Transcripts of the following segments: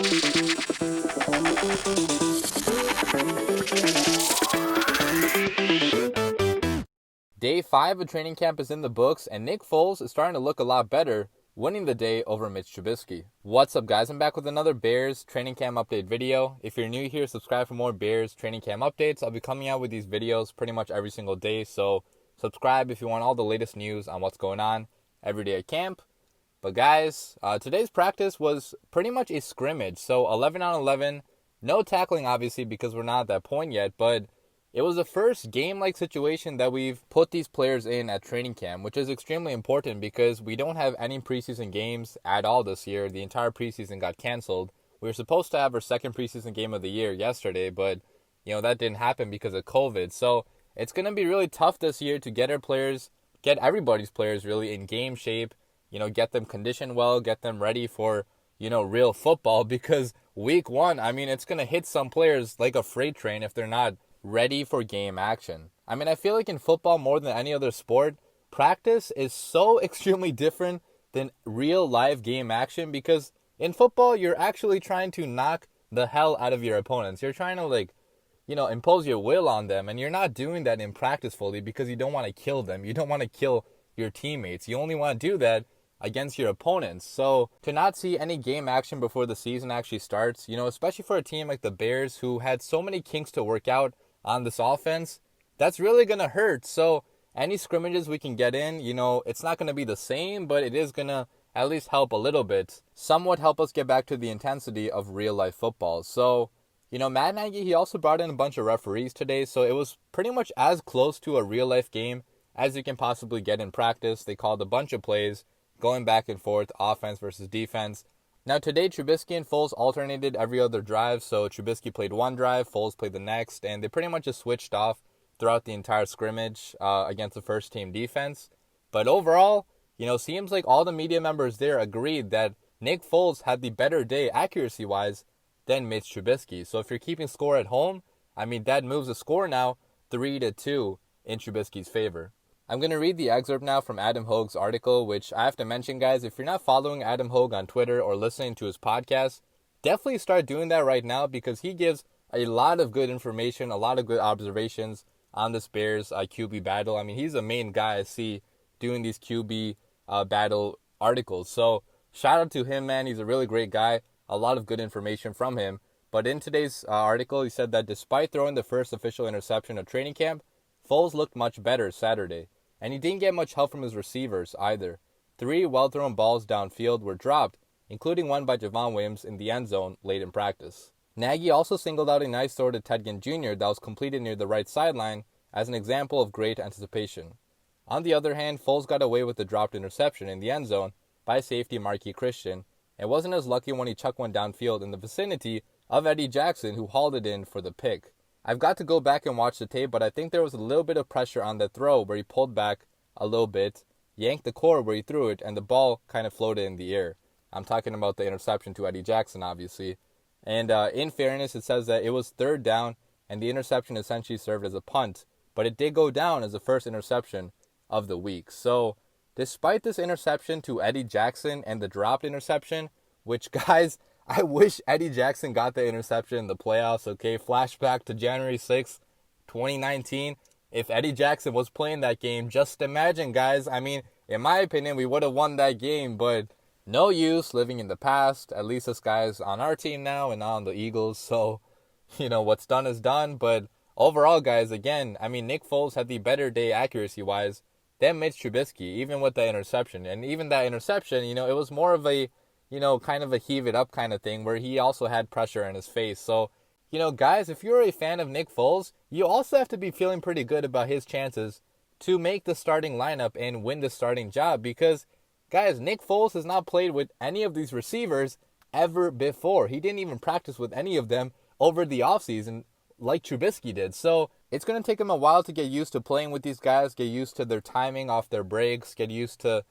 Day 5 of training camp is in the books, and Nick Foles is starting to look a lot better, winning the day over Mitch Trubisky. What's up, guys? I'm back with another Bears training camp update video. If you're new here, subscribe for more Bears training camp updates. I'll be coming out with these videos pretty much every single day, so subscribe if you want all the latest news on what's going on every day at camp. But guys, today's practice was pretty much a scrimmage, so 11 on 11. No tackling, obviously, because we're not at that point yet, but it was the first game-like situation that we've put these players in at training camp, which is extremely important because we don't have any preseason games at all this year. The entire preseason got canceled. We were supposed to have our second preseason game of the year yesterday, but that didn't happen because of COVID. So it's going to be really tough this year to get our players, get everybody's players really in game shape, get them conditioned well, get them ready for, real football, because week one, it's going to hit some players like a freight train if they're not ready for game action. I feel like in football more than any other sport, practice is so extremely different than real live game action, because in football, you're actually trying to knock the hell out of your opponents. You're trying to impose your will on them, and you're not doing that in practice fully because you don't want to kill them. You don't want to kill your teammates. You only want to do that against your opponents. So to not see any game action before the season actually starts, especially for a team like the Bears who had so many kinks to work out on this offense, that's really going to hurt. So any scrimmages we can get in, it's not going to be the same, but it is going to at least help a little bit, somewhat help us get back to the intensity of real life football. So, Matt Nagy, he also brought in a bunch of referees today, so it was pretty much as close to a real life game as you can possibly get in practice. They called a bunch of plays going back and forth, offense versus defense. Now today, Trubisky and Foles alternated every other drive, so Trubisky played one drive, Foles played the next, and they pretty much just switched off throughout the entire scrimmage against the first-team defense. But overall, seems like all the media members there agreed that Nick Foles had the better day accuracy-wise than Mitch Trubisky. So if you're keeping score at home, that moves the score now 3-2 in Trubisky's favor. I'm going to read the excerpt now from Adam Hogue's article, which I have to mention, guys, if you're not following Adam Hogue on Twitter or listening to his podcast, definitely start doing that right now because he gives a lot of good information, a lot of good observations on this Bears QB battle. He's the main guy I see doing these QB battle articles. So shout out to him, man. He's a really great guy. A lot of good information from him. But in today's article, he said that despite throwing the first official interception of training camp, Foles looked much better Saturday. And he didn't get much help from his receivers either. 3 well-thrown balls downfield were dropped, including one by Javon Wims in the end zone late in practice. Nagy also singled out a nice throw to Ted Ginn Jr. that was completed near the right sideline as an example of great anticipation. On the other hand, Foles got away with the dropped interception in the end zone by safety Marquis Christian and wasn't as lucky when he chucked one downfield in the vicinity of Eddie Jackson, who hauled it in for the pick. I've got to go back and watch the tape, but I think there was a little bit of pressure on that throw where he pulled back a little bit, yanked the cord where he threw it, and the ball kind of floated in the air. I'm talking about the interception to Eddie Jackson, obviously. And in fairness, it says that it was third down, and the interception essentially served as a punt, but it did go down as the first interception of the week. So despite this interception to Eddie Jackson and the dropped interception, which, guys, I wish Eddie Jackson got the interception in the playoffs, okay? Flashback to January 6th, 2019. If Eddie Jackson was playing that game, just imagine, guys. In my opinion, we would have won that game, but no use living in the past. At least this guy's on our team now and not on the Eagles, so, what's done is done. But overall, guys, again, Nick Foles had the better day accuracy-wise than Mitch Trubisky, even with the interception. And even that interception, it was more of a kind of a heave it up kind of thing where he also had pressure in his face. So, guys, if you're a fan of Nick Foles, you also have to be feeling pretty good about his chances to make the starting lineup and win the starting job because, guys, Nick Foles has not played with any of these receivers ever before. He didn't even practice with any of them over the offseason like Trubisky did. So it's going to take him a while to get used to playing with these guys, get used to their timing off their breaks, get used to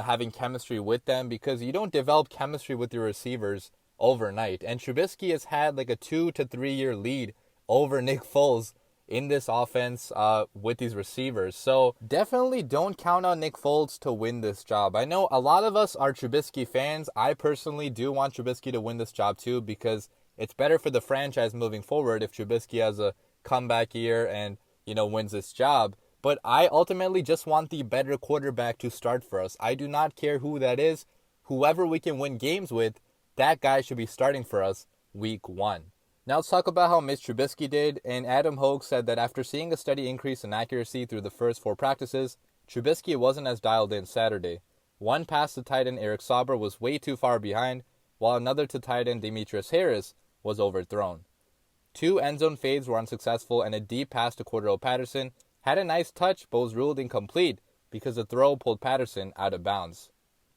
having chemistry with them because you don't develop chemistry with your receivers overnight. And Trubisky has had like a 2 to 3 year lead over Nick Foles in this offense with these receivers. So definitely don't count on Nick Foles to win this job. I know a lot of us are Trubisky fans. I personally do want Trubisky to win this job too, because it's better for the franchise moving forward if Trubisky has a comeback year and, wins this job. But I ultimately just want the better quarterback to start for us. I do not care who that is. Whoever we can win games with, that guy should be starting for us week 1. Now let's talk about how Mitch Trubisky did, and Adam Hogue said that after seeing a steady increase in accuracy through the first 4 practices, Trubisky wasn't as dialed in Saturday. One pass to tight end Eric Sauber was way too far behind, while another to tight end Demetrius Harris was overthrown. 2 end-zone fades were unsuccessful, and a deep pass to Cordarrelle Patterson had a nice touch but was ruled incomplete because the throw pulled Patterson out of bounds.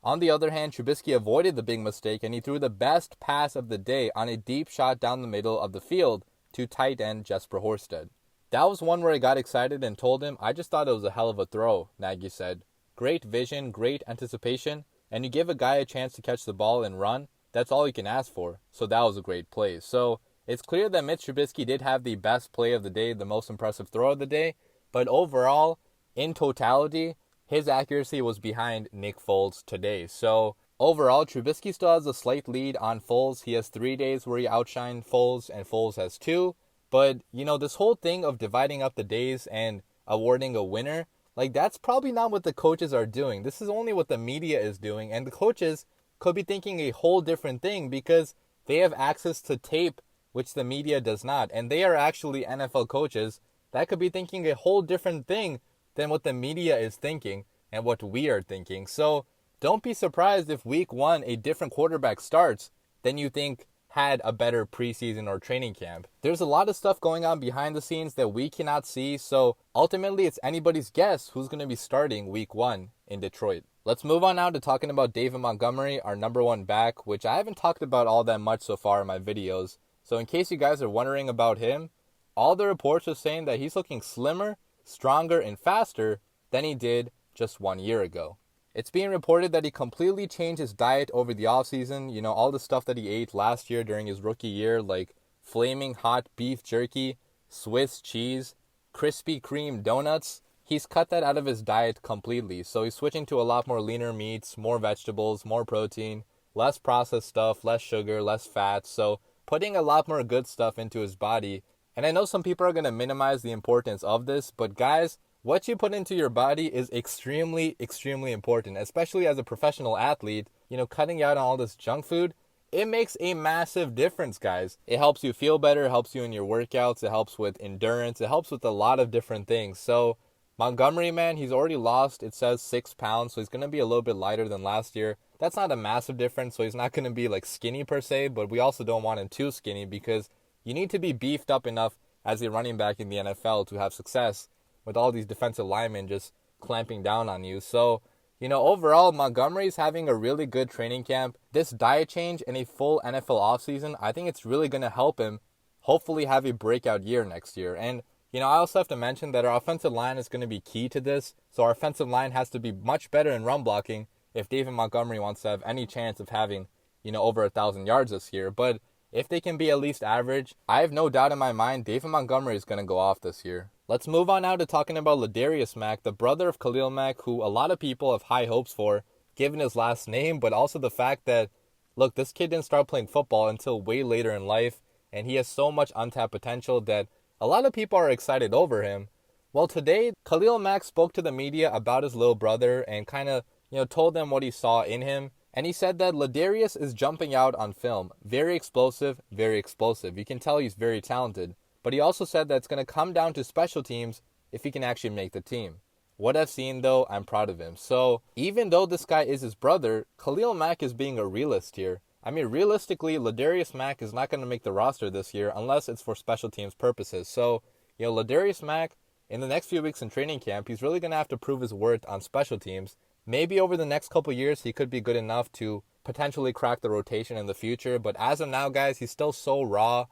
On the other hand, Trubisky avoided the big mistake, and he threw the best pass of the day on a deep shot down the middle of the field to tight end Jesper Horsted. That was one where I got excited and told him, I just thought it was a hell of a throw, Nagy said. Great vision, great anticipation, and you give a guy a chance to catch the ball and run, that's all you can ask for. So that was a great play. So it's clear that Mitch Trubisky did have the best play of the day, the most impressive throw of the day, but overall, in totality, his accuracy was behind Nick Foles today. So overall, Trubisky still has a slight lead on Foles. He has 3 days where he outshined Foles, and Foles has 2. But, this whole thing of dividing up the days and awarding a winner, that's probably not what the coaches are doing. This is only what the media is doing. And the coaches could be thinking a whole different thing because they have access to tape, which the media does not. And they are actually NFL coaches that could be thinking a whole different thing than what the media is thinking and what we are thinking. So don't be surprised if week 1 a different quarterback starts than you think had a better preseason or training camp. There's a lot of stuff going on behind the scenes that we cannot see, so ultimately it's anybody's guess who's going to be starting week 1 in Detroit. Let's move on now to talking about David Montgomery, our number 1 back, which I haven't talked about all that much so far in my videos. So in case you guys are wondering about him, all the reports are saying that he's looking slimmer, stronger, and faster than he did just 1 year ago. It's being reported that he completely changed his diet over the offseason. All the stuff that he ate last year during his rookie year, like flaming hot beef jerky, Swiss cheese, Krispy Kreme donuts. He's cut that out of his diet completely. So he's switching to a lot more leaner meats, more vegetables, more protein, less processed stuff, less sugar, less fat. So putting a lot more good stuff into his body. And I know some people are going to minimize the importance of this, but guys, what you put into your body is extremely, extremely important, especially as a professional athlete. Cutting out on all this junk food, it makes a massive difference, guys. It helps you feel better, it helps you in your workouts, it helps with endurance, it helps with a lot of different things. So Montgomery, man, he's already lost, it says 6 pounds, so he's going to be a little bit lighter than last year. That's not a massive difference, so he's not going to be skinny per se, but we also don't want him too skinny because you need to be beefed up enough as a running back in the NFL to have success with all these defensive linemen just clamping down on you. So, overall, Montgomery's having a really good training camp. This diet change and a full NFL offseason, I think it's really going to help him hopefully have a breakout year next year. And, I also have to mention that our offensive line is going to be key to this. So our offensive line has to be much better in run blocking if David Montgomery wants to have any chance of having, over 1,000 yards this year. But if they can be at least average, I have no doubt in my mind David Montgomery is going to go off this year. Let's move on now to talking about Ladarius Mack, the brother of Khalil Mack, who a lot of people have high hopes for, given his last name, but also the fact that, look, this kid didn't start playing football until way later in life, and he has so much untapped potential that a lot of people are excited over him. Well, today, Khalil Mack spoke to the media about his little brother and kind of, told them what he saw in him. And he said that Ladarius is jumping out on film. Very explosive, very explosive. You can tell he's very talented. But he also said that it's going to come down to special teams if he can actually make the team. What I've seen, though, I'm proud of him. So even though this guy is his brother, Khalil Mack is being a realist here. I mean, realistically, Ladarius Mack is not going to make the roster this year unless it's for special teams purposes. So, Ladarius Mack, in the next few weeks in training camp, he's really going to have to prove his worth on special teams. Maybe over the next couple years, he could be good enough to potentially crack the rotation in the future. But as of now, guys, he's still so raw,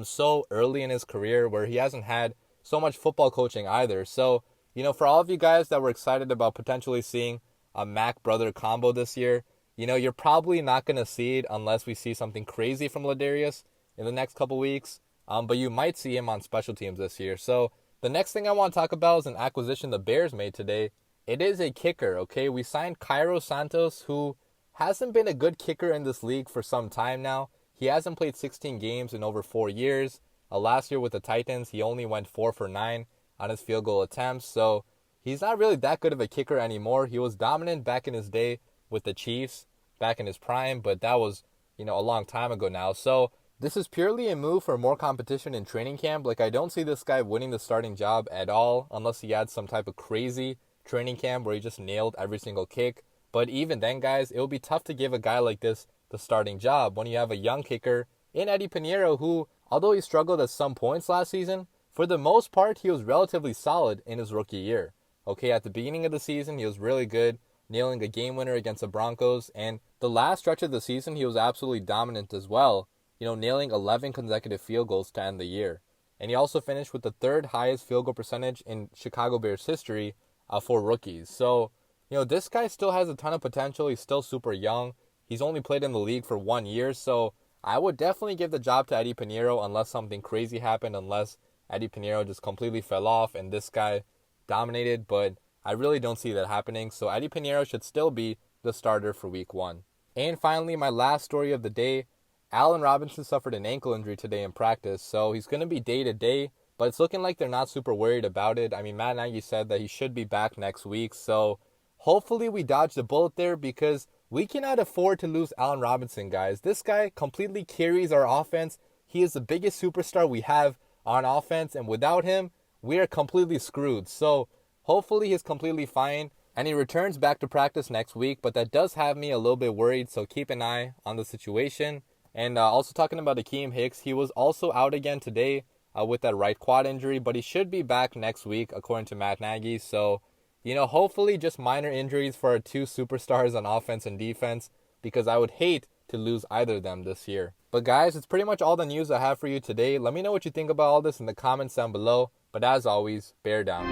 so early in his career where he hasn't had so much football coaching either. So, for all of you guys that were excited about potentially seeing a Mack brother combo this year, you're probably not going to see it unless we see something crazy from Ladarius in the next couple weeks. But you might see him on special teams this year. So The next thing I want to talk about is an acquisition the Bears made today. It is a kicker, okay? We signed Cairo Santos, who hasn't been a good kicker in this league for some time now. He hasn't played 16 games in over 4 years. Last year with the Titans, he only went 4 for 9 on his field goal attempts. So he's not really that good of a kicker anymore. He was dominant back in his day with the Chiefs, back in his prime, but that was, a long time ago now. So this is purely a move for more competition in training camp. Like, I don't see this guy winning the starting job at all unless he had some type of crazy training camp where he just nailed every single kick. But even then, guys, it will be tough to give a guy like this the starting job when you have a young kicker in Eddie Pinheiro who, although he struggled at some points last season, for the most part, he was relatively solid in his rookie year. Okay, at the beginning of the season, he was really good, nailing a game winner against the Broncos. And the last stretch of the season, he was absolutely dominant as well, nailing 11 consecutive field goals to end the year. And he also finished with the third highest field goal percentage in Chicago Bears history for rookies. So, this guy still has a ton of potential. He's still super young. He's only played in the league for 1 year. So I would definitely give the job to Eddie Pinheiro unless something crazy happened, unless Eddie Pinheiro just completely fell off and this guy dominated. But I really don't see that happening. So Eddie Pinheiro should still be the starter for week 1. And finally, my last story of the day. Allen Robinson suffered an ankle injury today in practice, so he's going to be day-to-day, but it's looking like they're not super worried about it. I mean, Matt Nagy said that he should be back next week, so hopefully we dodge the bullet there because we cannot afford to lose Allen Robinson, guys. This guy completely carries our offense. He is the biggest superstar we have on offense, and without him, we are completely screwed. So hopefully he's completely fine, and he returns back to practice next week, but that does have me a little bit worried, so keep an eye on the situation. And also talking about Akeem Hicks, he was also out again today with that right quad injury, but he should be back next week according to Matt Nagy. So, hopefully just minor injuries for our two superstars on offense and defense because I would hate to lose either of them this year. But guys, it's pretty much all the news I have for you today. Let me know what you think about all this in the comments down below. But as always, bear down.